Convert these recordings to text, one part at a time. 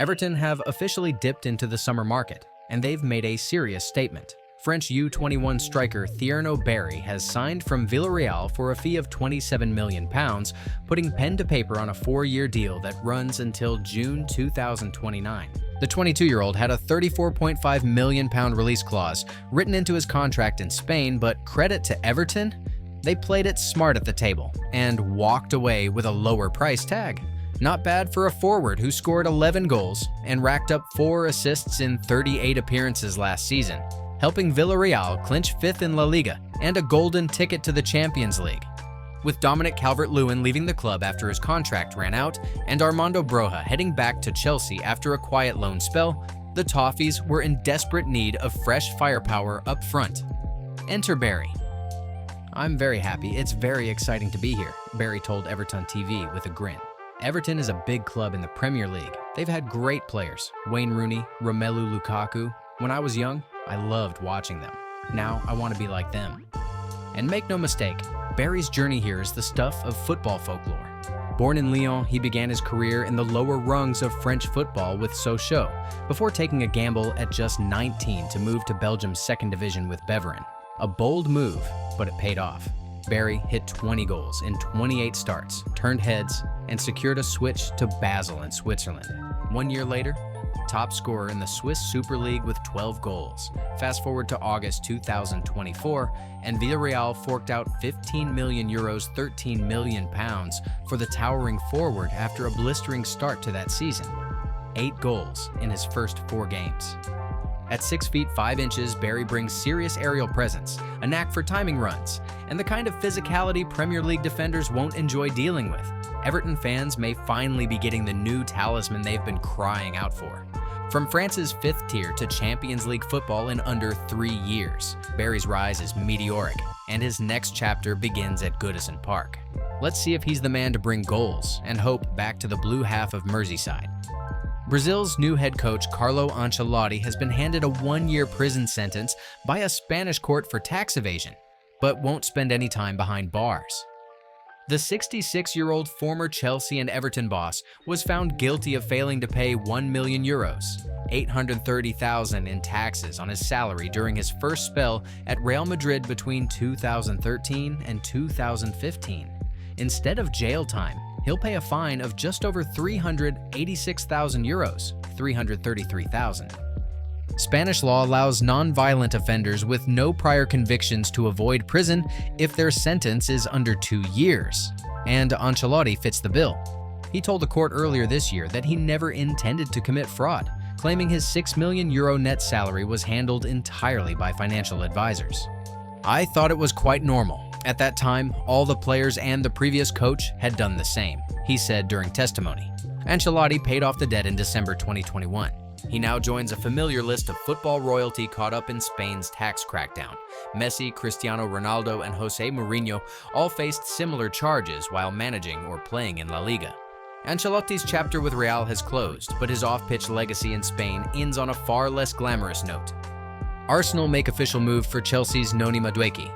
Everton have officially dipped into the summer market, and they've made a serious statement. French U21 striker Thierry Barry has signed from Villarreal for a fee of £27 million, putting pen to paper on a 4-year deal that runs until June 2029. The 22-year-old had a £34.5 million release clause written into his contract in Spain, but credit to Everton, they played it smart at the table and walked away with a lower price tag. Not bad for a forward who scored 11 goals and racked up 4 assists in 38 appearances last season, helping Villarreal clinch 5th in La Liga and a golden ticket to the Champions League. With Dominic Calvert-Lewin leaving the club after his contract ran out and Armando Broja heading back to Chelsea after a quiet loan spell, the Toffees were in desperate need of fresh firepower up front. Enter Barry. "I'm very happy. It's very exciting to be here," Barry told Everton TV with a grin. Everton is a big club in the Premier League. They've had great players, Wayne Rooney, Romelu Lukaku. When I was young, I loved watching them. Now I want to be like them. And make no mistake, Barry's journey here is the stuff of football folklore. Born in Lyon, he began his career in the lower rungs of French football with Sochaux, before taking a gamble at just 19 to move to Belgium's second division with Beveren. A bold move, but it paid off. Barry hit 20 goals in 28 starts, turned heads, and secured a switch to Basel in Switzerland. 1 year later, top scorer in the Swiss Super League with 12 goals. Fast forward to August 2024, and Villarreal forked out €15 million, £13 million for the towering forward after a blistering start to that season. 8 goals in his first 4 games. At 6 feet 5 inches, Barry brings serious aerial presence, a knack for timing runs, and the kind of physicality Premier League defenders won't enjoy dealing with. Everton fans may finally be getting the new talisman they've been crying out for. From France's 5th tier to Champions League football in under 3 years, Barry's rise is meteoric, and his next chapter begins at Goodison Park. Let's see if he's the man to bring goals and hope back to the blue half of Merseyside. Brazil's new head coach Carlo Ancelotti has been handed a 1-year prison sentence by a Spanish court for tax evasion, but won't spend any time behind bars. The 66-year-old former Chelsea and Everton boss was found guilty of failing to pay €1 million, $830,000 in taxes on his salary during his first spell at Real Madrid between 2013 and 2015. Instead of jail time, he'll pay a fine of just over €386,000, $333,000. Spanish law allows non-violent offenders with no prior convictions to avoid prison if their sentence is under 2 years, and Ancelotti fits the bill. He told the court earlier this year that he never intended to commit fraud, claiming his €6 million net salary was handled entirely by financial advisors. "I thought it was quite normal. At that time, all the players and the previous coach had done the same," he said during testimony. Ancelotti paid off the debt in December 2021. He now joins a familiar list of football royalty caught up in Spain's tax crackdown. Messi, Cristiano Ronaldo, and Jose Mourinho all faced similar charges while managing or playing in La Liga. Ancelotti's chapter with Real has closed, but his off-pitch legacy in Spain ends on a far less glamorous note. Arsenal make official move for Chelsea's Noni Madueke.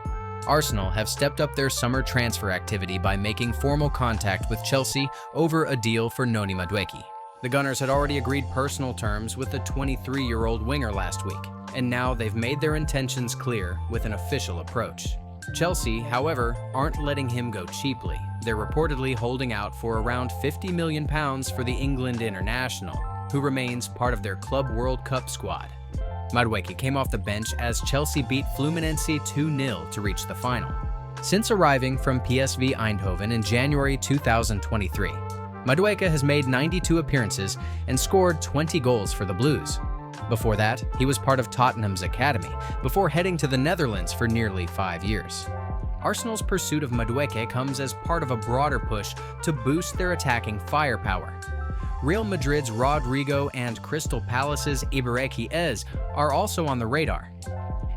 Arsenal have stepped up their summer transfer activity by making formal contact with Chelsea over a deal for Noni Madueke. The Gunners had already agreed personal terms with the 23-year-old winger last week, and now they've made their intentions clear with an official approach. Chelsea, however, aren't letting him go cheaply. They're reportedly holding out for around £50 million for the England international, who remains part of their Club World Cup squad. Madueke came off the bench as Chelsea beat Fluminense 2-0 to reach the final. Since arriving from PSV Eindhoven in January 2023, Madueke has made 92 appearances and scored 20 goals for the Blues. Before that, he was part of Tottenham's academy, before heading to the Netherlands for nearly 5 years. Arsenal's pursuit of Madueke comes as part of a broader push to boost their attacking firepower. Real Madrid's Rodrigo and Crystal Palace's Ibaraki Ez are also on the radar.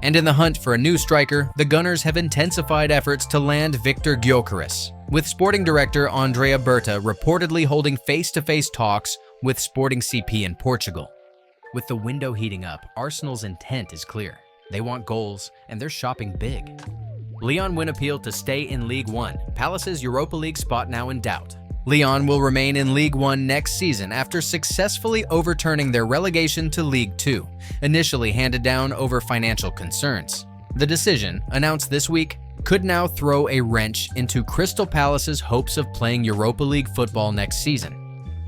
And in the hunt for a new striker, the Gunners have intensified efforts to land Victor Gyökeres, with sporting director Andrea Berta reportedly holding face-to-face talks with Sporting CP in Portugal. With the window heating up, Arsenal's intent is clear. They want goals, and they're shopping big. Lyon win appeal to stay in League One. Palace's Europa League spot now in doubt. Lyon will remain in Ligue 1 next season after successfully overturning their relegation to Ligue 2, initially handed down over financial concerns. The decision, announced this week, could now throw a wrench into Crystal Palace's hopes of playing Europa League football next season.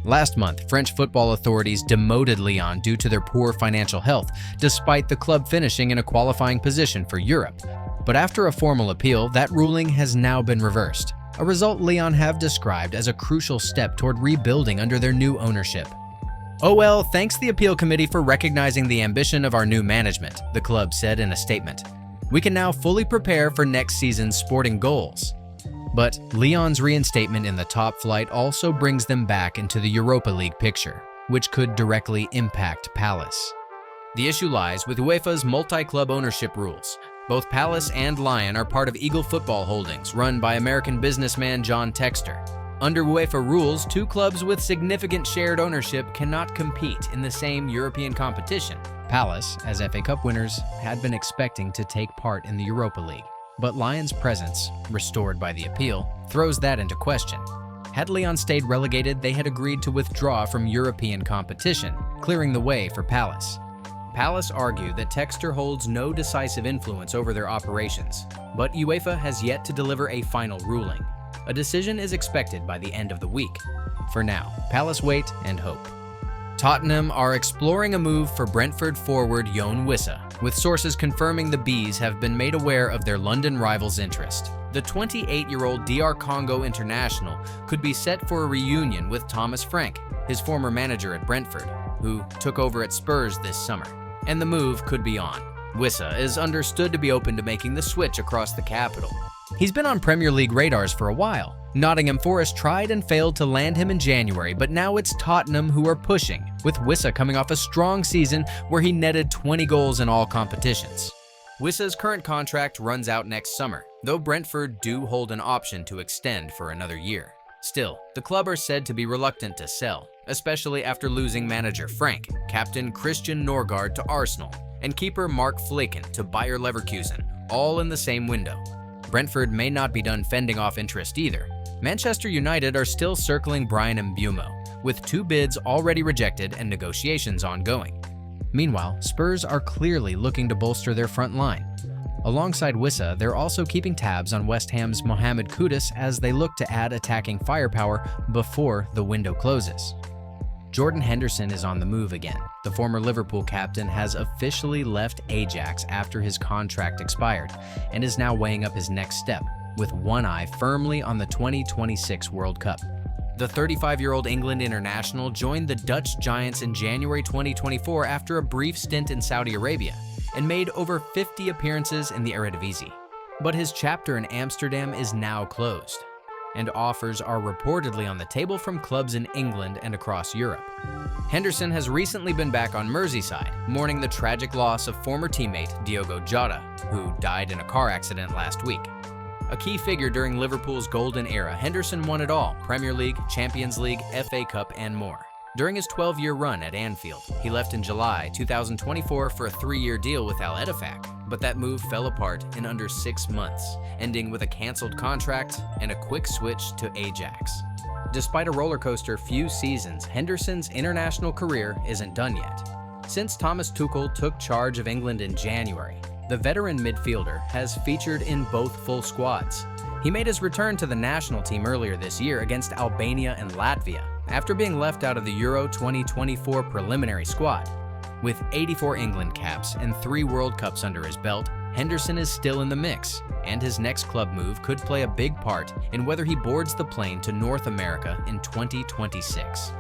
Last month, French football authorities demoted Lyon due to their poor financial health, despite the club finishing in a qualifying position for Europe. But after a formal appeal, that ruling has now been reversed, a result Lyon have described as a crucial step toward rebuilding under their new ownership. OL thanks the appeal committee for recognizing the ambition of our new management, the club said in a statement. We can now fully prepare for next season's sporting goals. But Lyon's reinstatement in the top flight also brings them back into the Europa League picture, which could directly impact Palace. The issue lies with UEFA's multi-club ownership rules. Both Palace and Lyon are part of Eagle Football Holdings, run by American businessman John Textor. Under UEFA rules, two clubs with significant shared ownership cannot compete in the same European competition. Palace, as FA Cup winners, had been expecting to take part in the Europa League, but Lyon's presence, restored by the appeal, throws that into question. Had Lyon stayed relegated, they had agreed to withdraw from European competition, clearing the way for Palace. Palace argued that Textor holds no decisive influence over their operations, but UEFA has yet to deliver a final ruling. A decision is expected by the end of the week. For now, Palace wait and hope. Tottenham are exploring a move for Brentford forward Yoane Wissa, with sources confirming the Bees have been made aware of their London rivals' interest. The 28-year-old DR Congo international could be set for a reunion with Thomas Frank, his former manager at Brentford, who took over at Spurs this summer. And the move could be on. Wissa is understood to be open to making the switch across the capital. He's been on Premier League radars for a while. Nottingham Forest tried and failed to land him in January, but now it's Tottenham who are pushing, with Wissa coming off a strong season where he netted 20 goals in all competitions. Wissa's current contract runs out next summer, though Brentford do hold an option to extend for another year. Still, the club are said to be reluctant to sell, especially after losing manager Frank, captain Christian Norgard to Arsenal, and keeper Mark Flecken to Bayer Leverkusen, all in the same window. Brentford may not be done fending off interest either. Manchester United are still circling Bryan Mbeumo, with 2 bids already rejected and negotiations ongoing. Meanwhile, Spurs are clearly looking to bolster their front line. Alongside Wissa, they're also keeping tabs on West Ham's Mohamed Kudus as they look to add attacking firepower before the window closes. Jordan Henderson is on the move again. The former Liverpool captain has officially left Ajax after his contract expired and is now weighing up his next step, with one eye firmly on the 2026 World Cup. The 35-year-old England international joined the Dutch Giants in January 2024 after a brief stint in Saudi Arabia and made over 50 appearances in the Eredivisie. But his chapter in Amsterdam is now closed, and offers are reportedly on the table from clubs in England and across Europe. Henderson has recently been back on Merseyside, mourning the tragic loss of former teammate Diogo Jota, who died in a car accident last week. A key figure during Liverpool's golden era, Henderson won it all: Premier League, Champions League, FA Cup, and more. During his 12-year run at Anfield, he left in July 2024 for a 3-year deal with Al Ettifaq, but that move fell apart in under 6 months, ending with a cancelled contract and a quick switch to Ajax. Despite a rollercoaster few seasons, Henderson's international career isn't done yet. Since Thomas Tuchel took charge of England in January, the veteran midfielder has featured in both full squads. He made his return to the national team earlier this year against Albania and Latvia, after being left out of the Euro 2024 preliminary squad. With 84 England caps and 3 World Cups under his belt, Henderson is still in the mix, and his next club move could play a big part in whether he boards the plane to North America in 2026.